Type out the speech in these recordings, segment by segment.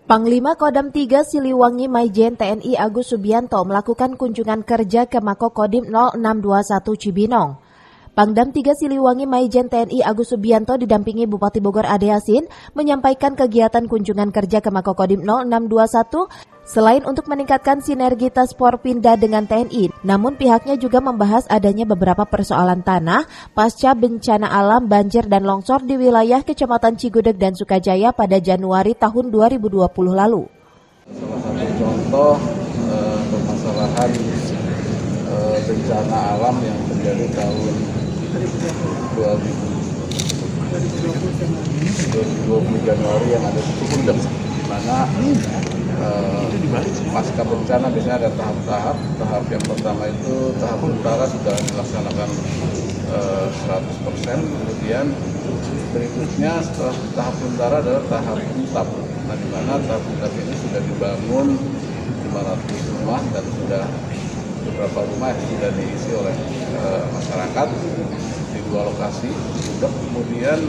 Panglima Kodam 3 Siliwangi Maijen TNI Agus Subianto melakukan kunjungan kerja ke Makokodim 0621 Cibinong. Pangdam 3 Siliwangi Maijen TNI Agus Subianto didampingi Bupati Bogor Ade Yasin menyampaikan kegiatan kunjungan kerja ke Makokodim 0621 selain untuk meningkatkan sinergitas Porpinda dengan TNI, namun pihaknya juga membahas adanya beberapa persoalan tanah pasca bencana alam banjir dan longsor di wilayah Kecamatan Cigudeg dan Sukajaya pada Januari tahun 2020 lalu. Salah satu contoh permasalahan bencana alam yang terjadi tahun 2020 Januari yang ada di Cigudeg, di mana pasca bencana biasanya ada tahap-tahap. Tahap yang pertama itu tahap utara sudah dilaksanakan 100%, kemudian berikutnya setelah tahap utara adalah tahap untap. Nah, di mana tahap untap ini sudah dibangun 500 rumah dan sudah beberapa rumah yang sudah diisi oleh masyarakat di dua lokasi. Kemudian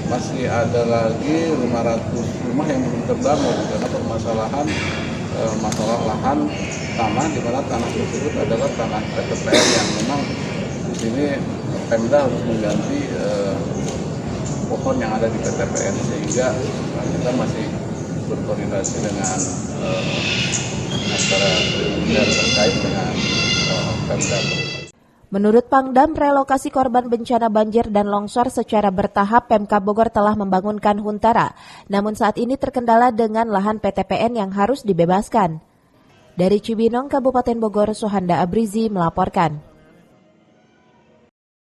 masih ada lagi 500 rumah yang belum terbangun karena permasalahan masalah lahan tanah, di mana tanah tersebut adalah tanah PTPN yang memang di sini Pemda harus mengganti pohon yang ada di PTPN, sehingga kita masih berkoordinasi dengan antara pihak terkait dengan Pemda. Menurut Pangdam, relokasi korban bencana banjir dan longsor secara bertahap Pemkab Bogor telah membangunkan Huntara, namun saat ini terkendala dengan lahan PTPN yang harus dibebaskan. Dari Cibinong, Kabupaten Bogor, Suhanda Abrizi melaporkan.